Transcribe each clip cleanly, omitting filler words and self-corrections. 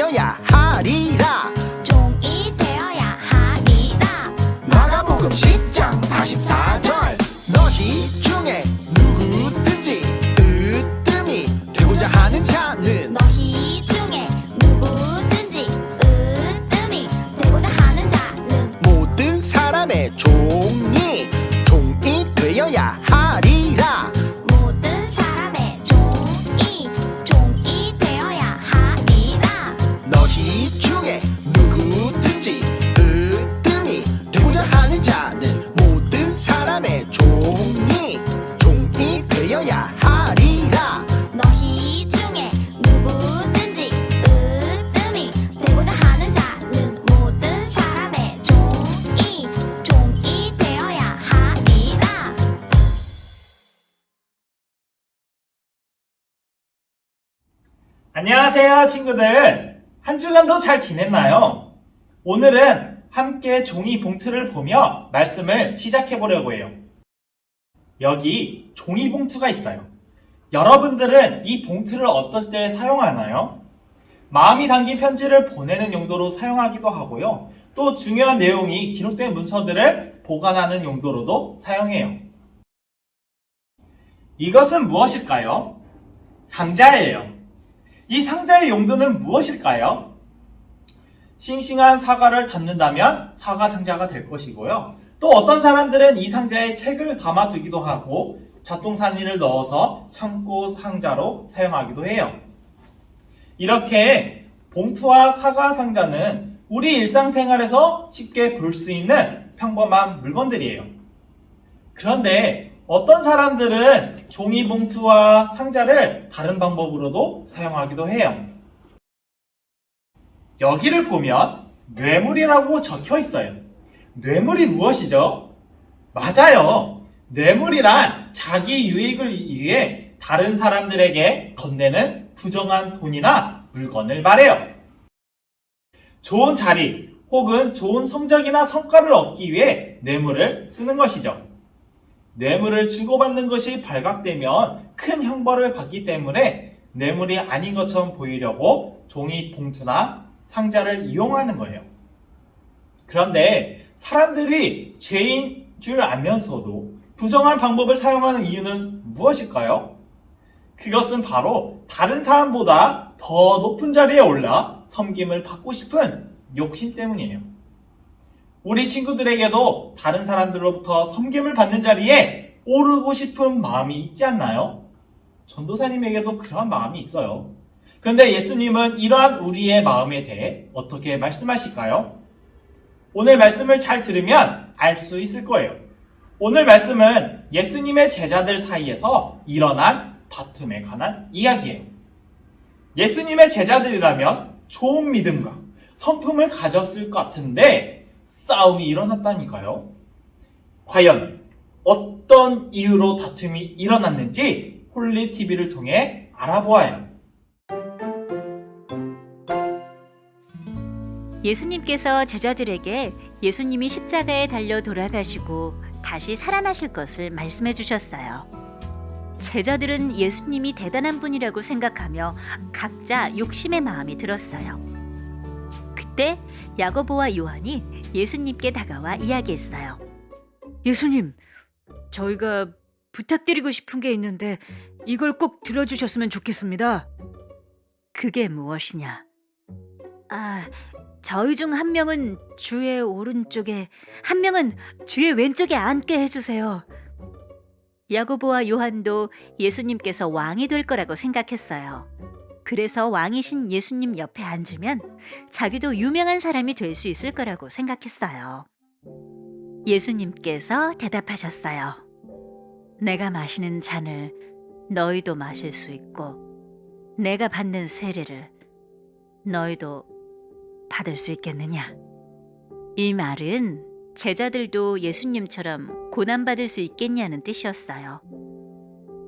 되어야 하리라. 종이 되어야 하리라. 마가복음 10장 44절. 너희 중에 누구든지 으뜸이 되고자 하는 자는 너희 중에 누구든지 으뜸이 되고자 하는 자는 모든 사람의 종이 되어야 하리라. 모든 사람의 종이 되어야 하리라. 너희 중에 누구든지 으뜸이 되고자 하는 자는 모든 사람의 종이 되어야 하리라. 너희 중에 누구든지 으뜸이 되고자 하는 자는 모든 사람의 종이 되어야 하리라. 안녕하세요, 친구들. 한 주간도 잘 지냈나요? 오늘은 함께 종이 봉투를 보며 말씀을 시작해 보려고 해요. 여기 종이 봉투가 있어요. 여러분들은 이 봉투를 어떨 때 사용하나요? 마음이 담긴 편지를 보내는 용도로 사용하기도 하고요. 또 중요한 내용이 기록된 문서들을 보관하는 용도로도 사용해요. 이것은 무엇일까요? 상자예요. 이 상자의 용도는 무엇일까요? 싱싱한 사과를 담는다면 사과 상자가 될 것이고요. 또 어떤 사람들은 이 상자에 책을 담아두기도 하고 잣동사니를 넣어서 창고 상자로 사용하기도 해요. 이렇게 봉투와 사과 상자는 우리 일상생활에서 쉽게 볼 수 있는 평범한 물건들이에요. 그런데 어떤 사람들은 종이 봉투와 상자를 다른 방법으로도 사용하기도 해요. 여기를 보면 뇌물이라고 적혀 있어요. 뇌물이 무엇이죠? 맞아요. 뇌물이란 자기 유익을 위해 다른 사람들에게 건네는 부정한 돈이나 물건을 말해요. 좋은 자리 혹은 좋은 성적이나 성과를 얻기 위해 뇌물을 쓰는 것이죠. 뇌물을 주고받는 것이 발각되면 큰 형벌을 받기 때문에 뇌물이 아닌 것처럼 보이려고 종이 봉투나 상자를 이용하는 거예요. 그런데 사람들이 죄인 줄 알면서도 부정한 방법을 사용하는 이유는 무엇일까요? 그것은 바로 다른 사람보다 더 높은 자리에 올라 섬김을 받고 싶은 욕심 때문이에요. 우리 친구들에게도 다른 사람들로부터 섬김을 받는 자리에 오르고 싶은 마음이 있지 않나요? 전도사님에게도 그러한 마음이 있어요. 그런데 예수님은 이러한 우리의 마음에 대해 어떻게 말씀하실까요? 오늘 말씀을 잘 들으면 알 수 있을 거예요. 오늘 말씀은 예수님의 제자들 사이에서 일어난 다툼에 관한 이야기예요. 예수님의 제자들이라면 좋은 믿음과 성품을 가졌을 것 같은데 싸움이 일어났다니까요. 과연 어떤 이유로 다툼이 일어났는지 홀리TV를 통해 알아보아요. 예수님께서 제자들에게 예수님이 십자가에 달려 돌아가시고 다시 살아나실 것을 말씀해 주셨어요. 제자들은 예수님이 대단한 분이라고 생각하며 각자 욕심의 마음이 들었어요. 그때 야고보와 요한이 예수님께 다가와 이야기했어요. 예수님, 저희가 부탁드리고 싶은 게 있는데 이걸 꼭 들어주셨으면 좋겠습니다. 그게 무엇이냐? 저희 중 한 명은 주의 오른쪽에, 한 명은 주의 왼쪽에 앉게 해주세요. 야고보와 요한도 예수님께서 왕이 될 거라고 생각했어요. 그래서 왕이신 예수님 옆에 앉으면 자기도 유명한 사람이 될 수 있을 거라고 생각했어요. 예수님께서 대답하셨어요. 내가 마시는 잔을 너희도 마실 수 있고 내가 받는 세례를 너희도 받을 수 있겠느냐? 이 말은 제자들도 예수님처럼 고난받을 수 있겠냐는 뜻이었어요.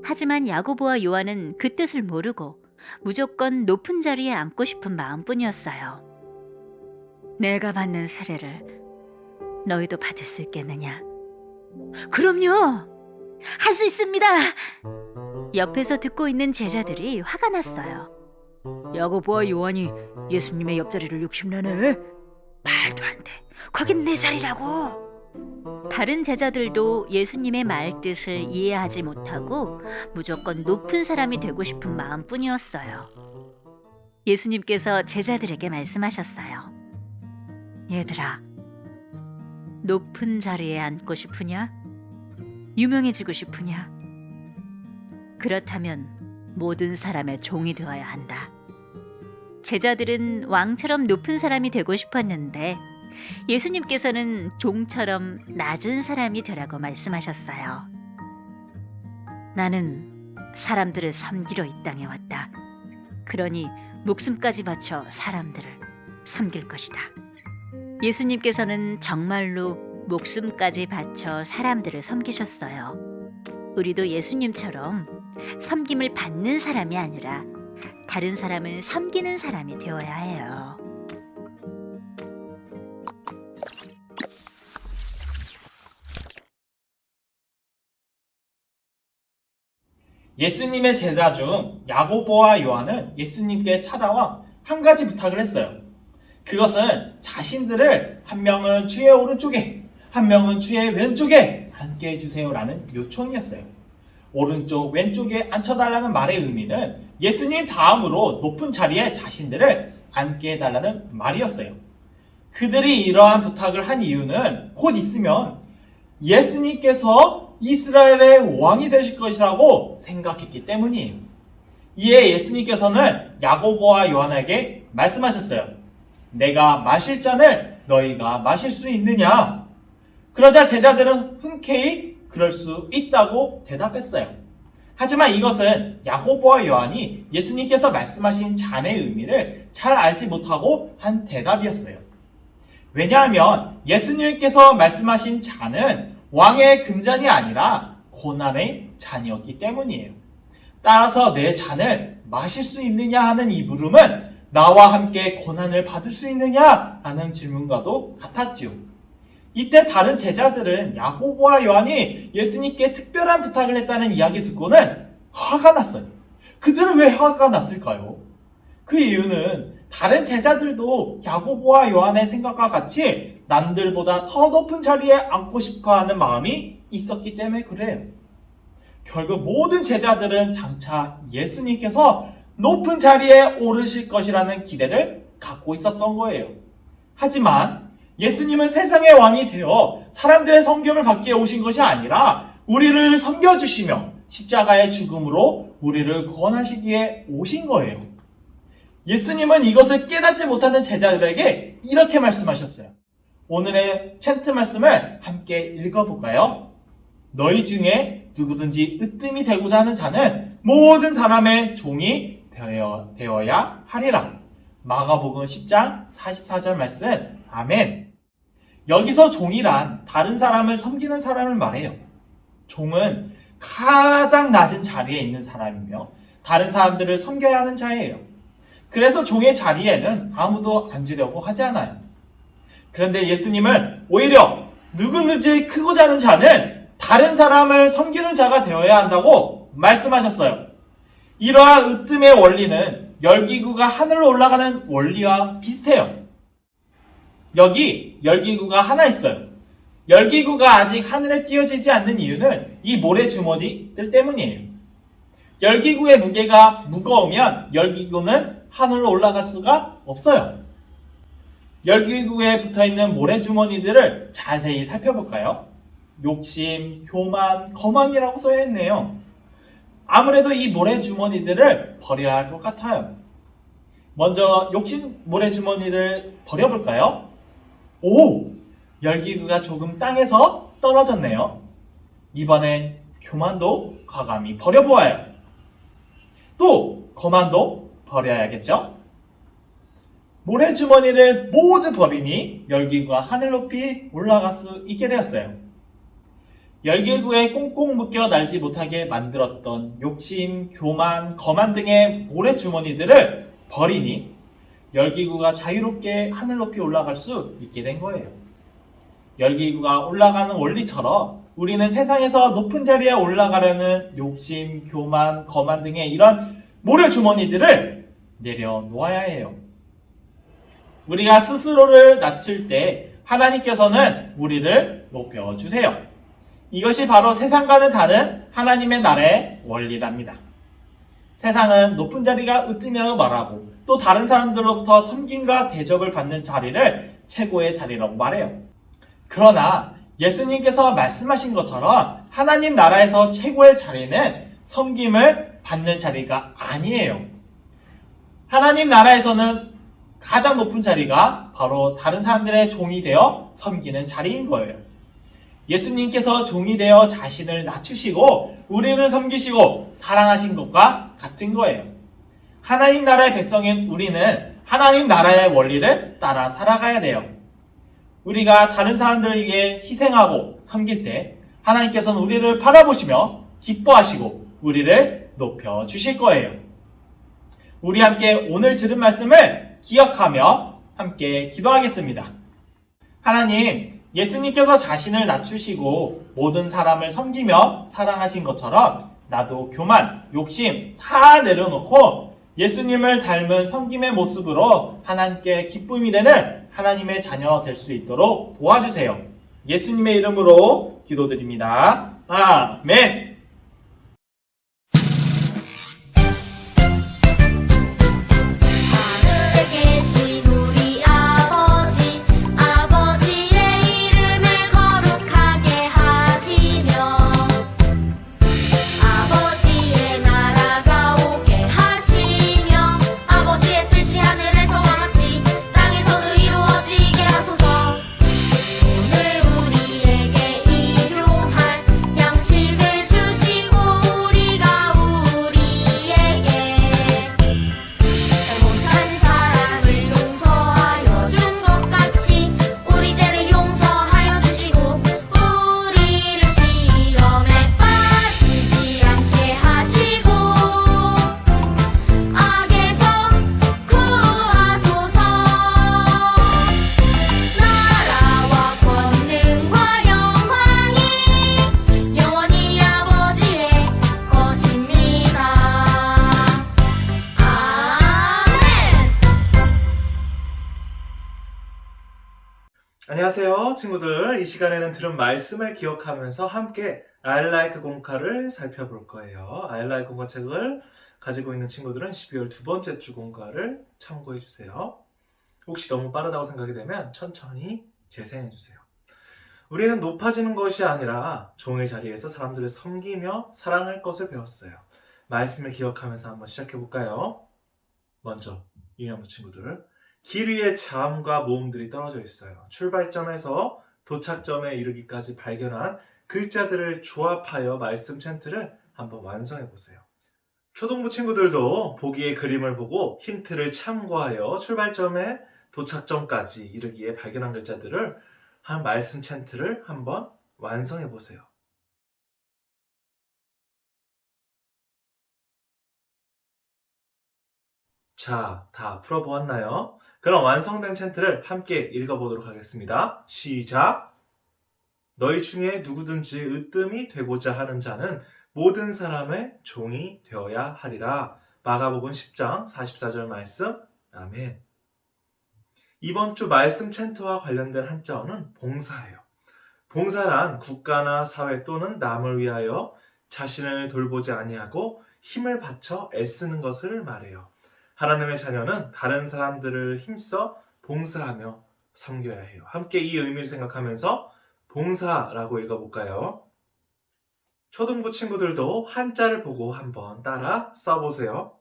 하지만 야고보와 요한은 그 뜻을 모르고 무조건 높은 자리에 앉고 싶은 마음뿐이었어요. 내가 받는 세례를 너희도 받을 수 있겠느냐? 그럼요. 할 수 있습니다. 옆에서 듣고 있는 제자들이 화가 났어요. 야고보와 요한이 예수님의 옆자리를 욕심내네. 말도 안 돼. 거긴 내 자리라고. 다른 제자들도 예수님의 말 뜻을 이해하지 못하고 무조건 높은 사람이 되고 싶은 마음뿐이었어요. 예수님께서 제자들에게 말씀하셨어요. 얘들아, 높은 자리에 앉고 싶으냐? 유명해지고 싶으냐? 그렇다면 모든 사람의 종이 되어야 한다. 제자들은 왕처럼 높은 사람이 되고 싶었는데 예수님께서는 종처럼 낮은 사람이 되라고 말씀하셨어요. 나는 사람들을 섬기러 이 땅에 왔다. 그러니 목숨까지 바쳐 사람들을 섬길 것이다. 예수님께서는 정말로 목숨까지 바쳐 사람들을 섬기셨어요. 우리도 예수님처럼 섬김을 받는 사람이 아니라 다른 사람을 섬기는 사람이 되어야 해요. 예수님의 제자 중 야고보와 요한은 예수님께 찾아와 한 가지 부탁을 했어요. 그것은 자신들을 한 명은 주의 오른쪽에, 한 명은 주의 왼쪽에 앉게 해주세요라는 요청이었어요. 오른쪽, 왼쪽에 앉혀달라는 말의 의미는 예수님 다음으로 높은 자리에 자신들을 앉게 해달라는 말이었어요. 그들이 이러한 부탁을 한 이유는 곧 있으면 예수님께서 이스라엘의 왕이 되실 것이라고 생각했기 때문이에요. 이에 예수님께서는 야고보와 요한에게 말씀하셨어요. 내가 마실 잔을 너희가 마실 수 있느냐? 그러자 제자들은 흔쾌히 그럴 수 있다고 대답했어요. 하지만 이것은 야고보와 요한이 예수님께서 말씀하신 잔의 의미를 잘 알지 못하고 한 대답이었어요. 왜냐하면 예수님께서 말씀하신 잔은 왕의 금잔이 아니라 고난의 잔이었기 때문이에요. 따라서 내 잔을 마실 수 있느냐 하는 이 물음은 나와 함께 고난을 받을 수 있느냐 하는 질문과도 같았지요. 이때 다른 제자들은 야고보와 요한이 예수님께 특별한 부탁을 했다는 이야기 듣고는 화가 났어요. 그들은 왜 화가 났을까요? 그 이유는 다른 제자들도 야고보와 요한의 생각과 같이 남들보다 더 높은 자리에 앉고 싶어하는 마음이 있었기 때문에 그래요. 결국 모든 제자들은 장차 예수님께서 높은 자리에 오르실 것이라는 기대를 갖고 있었던 거예요. 하지만 예수님은 세상의 왕이 되어 사람들의 섬김을 받기 위해 오신 것이 아니라 우리를 섬겨주시며 십자가의 죽음으로 우리를 구원하시기 위해 오신 거예요. 예수님은 이것을 깨닫지 못하는 제자들에게 이렇게 말씀하셨어요. 오늘의 챈트 말씀을 함께 읽어볼까요? 너희 중에 누구든지 으뜸이 되고자 하는 자는 모든 사람의 종이 되어야 하리라. 마가복음 10장 44절 말씀. 아멘. 여기서 종이란 다른 사람을 섬기는 사람을 말해요. 종은 가장 낮은 자리에 있는 사람이며 다른 사람들을 섬겨야 하는 자예요. 그래서 종의 자리에는 아무도 앉으려고 하지 않아요. 그런데 예수님은 오히려 누구든지 크고자 하는 자는 다른 사람을 섬기는 자가 되어야 한다고 말씀하셨어요. 이러한 으뜸의 원리는 열기구가 하늘로 올라가는 원리와 비슷해요. 여기 열기구가 하나 있어요. 열기구가 아직 하늘에 띄어지지 않는 이유는 이 모래주머니들 때문이에요. 열기구의 무게가 무거우면 열기구는 하늘로 올라갈 수가 없어요. 열기구에 붙어있는 모래주머니들을 자세히 살펴볼까요? 욕심, 교만, 거만이라고 써있네요. 아무래도 이 모래주머니들을 버려야 할 것 같아요. 먼저 욕심 모래주머니를 버려볼까요? 오! 열기구가 조금 땅에서 떨어졌네요. 이번엔 교만도 과감히 버려보아요. 또 거만도 버려야겠죠? 모래주머니를 모두 버리니 열기구가 하늘 높이 올라갈 수 있게 되었어요. 열기구에 꽁꽁 묶여 날지 못하게 만들었던 욕심, 교만, 거만 등의 모래주머니들을 버리니 열기구가 자유롭게 하늘 높이 올라갈 수 있게 된 거예요. 열기구가 올라가는 원리처럼 우리는 세상에서 높은 자리에 올라가려는 욕심, 교만, 거만 등의 이런 모래주머니들을 내려놓아야 해요. 우리가 스스로를 낮출 때 하나님께서는 우리를 높여주세요. 이것이 바로 세상과는 다른 하나님의 나라의 원리랍니다. 세상은 높은 자리가 으뜸이라고 말하고 또 다른 사람들로부터 섬김과 대접을 받는 자리를 최고의 자리라고 말해요. 그러나 예수님께서 말씀하신 것처럼 하나님 나라에서 최고의 자리는 섬김을 받는 자리가 아니에요. 하나님 나라에서는 가장 높은 자리가 바로 다른 사람들의 종이 되어 섬기는 자리인 거예요. 예수님께서 종이 되어 자신을 낮추시고 우리를 섬기시고 사랑하신 것과 같은 거예요. 하나님 나라의 백성인 우리는 하나님 나라의 원리를 따라 살아가야 돼요. 우리가 다른 사람들에게 희생하고 섬길 때 하나님께서는 우리를 바라보시며 기뻐하시고 우리를 높여주실 거예요. 우리 함께 오늘 들은 말씀을 기억하며 함께 기도하겠습니다. 하나님, 예수님께서 자신을 낮추시고 모든 사람을 섬기며 사랑하신 것처럼 나도 교만, 욕심 다 내려놓고 예수님을 닮은 섬김의 모습으로 하나님께 기쁨이 되는 하나님의 자녀 될 수 있도록 도와주세요. 예수님의 이름으로 기도드립니다. 아멘. 하늘에 계신 우리 아버지 아버지의 이름을 거룩하게 하시며 아버지의 나라가 오게 하시며 아버지의 뜻이 하늘에서와 같이 땅에서도 이루어지게 하소서. 오늘 우리에게 일용할 양식을 주시고 우리가 우리에게 잘못한 사람을 용서하여 준 것 같이 우리 죄를 용서하여 주시고 우리를 시험에 빠지지 않게 하시고 악에서 구하소서. 나라와 권능과 영광이 영원히 아버지의 것입니다. 아멘. 안녕하세요, 친구들. 이 시간에는 들은 말씀을 기억하면서 함께 I like 공카를 살펴볼 거예요. I like 공카 책을 가지고 있는 친구들은 12월 두 번째 주 공카를 참고해 주세요. 혹시 너무 빠르다고 생각이 되면 천천히 재생해 주세요. 우리는 높아지는 것이 아니라 종의 자리에서 사람들을 섬기며 사랑할 것을 배웠어요. 말씀을 기억하면서 한번 시작해 볼까요? 먼저 유년부 친구들, 길 위에 자음과 모음들이 떨어져 있어요. 출발점에서 도착점에 이르기까지 발견한 글자들을 조합하여 말씀 챈트를 한번 완성해 보세요. 초등부 친구들도 보기의 그림을 보고 힌트를 참고하여 출발점에 도착점까지 이르기에 발견한 글자들을 한 말씀 챈트를 한번 완성해 보세요. 자, 다 풀어보았나요? 그럼 완성된 챈트를 함께 읽어보도록 하겠습니다. 시작! 너희 중에 누구든지 으뜸이 되고자 하는 자는 모든 사람의 종이 되어야 하리라. 마가복음 10장 44절 말씀. 아멘. 이번 주 말씀 챈트와 관련된 한자어는 봉사예요. 봉사란 국가나 사회 또는 남을 위하여 자신을 돌보지 아니하고 힘을 바쳐 애쓰는 것을 말해요. 하나님의 자녀는 다른 사람들을 힘써 봉사하며 섬겨야 해요. 함께 이 의미를 생각하면서 봉사라고 읽어볼까요? 초등부 친구들도 한자를 보고 한번 따라 써보세요.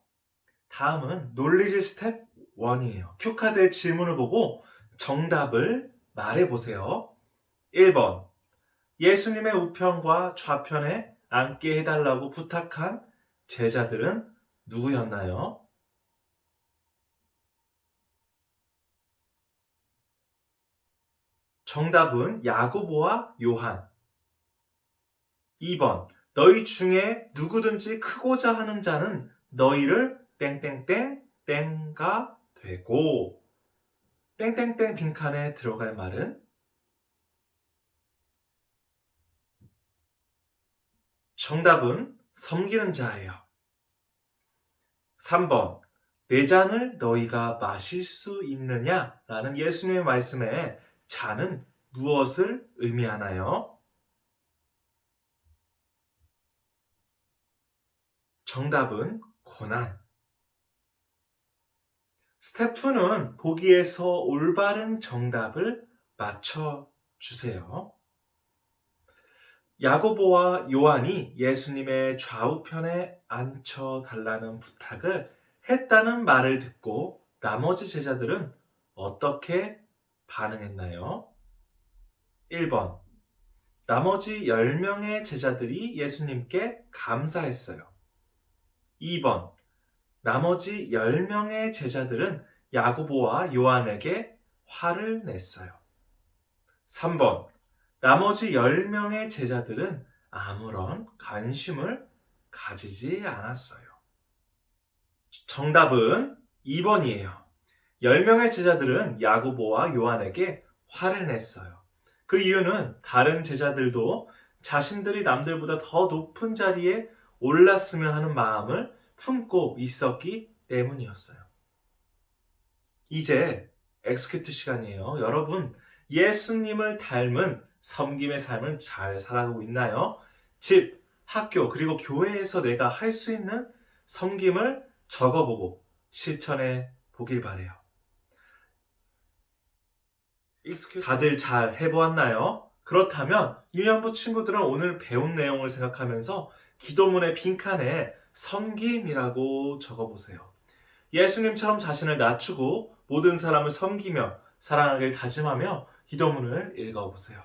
다음은 놀리지 스텝 1이에요. 큐카드의 질문을 보고 정답을 말해보세요. 1번, 예수님의 우편과 좌편에 앉게 해달라고 부탁한 제자들은 누구였나요? 정답은 야고보와 요한. 2번, 너희 중에 누구든지 크고자 하는 자는 너희를 땡땡땡 땡가 되고. 땡땡땡 빈칸에 들어갈 말은 정답은 섬기는 자예요. 3번, 내 잔을 너희가 마실 수 있느냐? 라는 예수님의 말씀에 잔은 무엇을 의미하나요? 정답은 고난. 스텝 2는 보기에서 올바른 정답을 맞춰주세요. 야고보와 요한이 예수님의 좌우편에 앉혀달라는 부탁을 했다는 말을 듣고 나머지 제자들은 어떻게 반응했나요? 1번. 나머지 10명의 제자들이 예수님께 감사했어요. 2번. 나머지 10명의 제자들은 야고보와 요한에게 화를 냈어요. 3번. 나머지 10명의 제자들은 아무런 관심을 가지지 않았어요. 정답은 2번이에요. 10명의 제자들은 야고보와 요한에게 화를 냈어요. 그 이유는 다른 제자들도 자신들이 남들보다 더 높은 자리에 올랐으면 하는 마음을 품고 있었기 때문이었어요. 이제 엑스큐트 시간이에요. 여러분, 예수님을 닮은 섬김의 삶을 잘 살아가고 있나요? 집, 학교, 그리고 교회에서 내가 할 수 있는 섬김을 적어보고 실천해 보길 바래요. 다들 잘 해보았나요? 그렇다면 유년부 친구들은 오늘 배운 내용을 생각하면서 기도문의 빈칸에 섬김이라고 적어보세요. 예수님처럼 자신을 낮추고 모든 사람을 섬기며 사랑하길 다짐하며 기도문을 읽어보세요.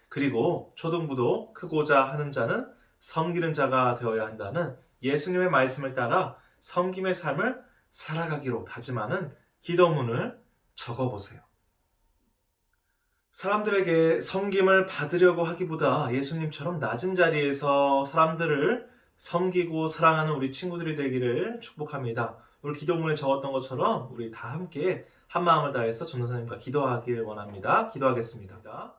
그리고 초등부도 크고자 하는 자는 섬기는 자가 되어야 한다는 예수님의 말씀을 따라 섬김의 삶을 살아가기로 다짐하는 기도문을 적어보세요. 사람들에게 섬김을 받으려고 하기보다 예수님처럼 낮은 자리에서 사람들을 섬기고 사랑하는 우리 친구들이 되기를 축복합니다. 오늘 기도문에 적었던 것처럼 우리 다 함께 한 마음을 다해서 전도사님과 기도하길 원합니다. 기도하겠습니다.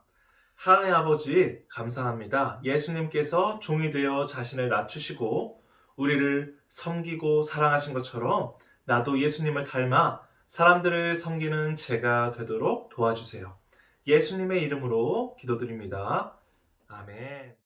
하나님 아버지, 감사합니다. 예수님께서 종이 되어 자신을 낮추시고 우리를 섬기고 사랑하신 것처럼 나도 예수님을 닮아 사람들을 섬기는 제가 되도록 도와주세요. 예수님의 이름으로 기도드립니다. 아멘.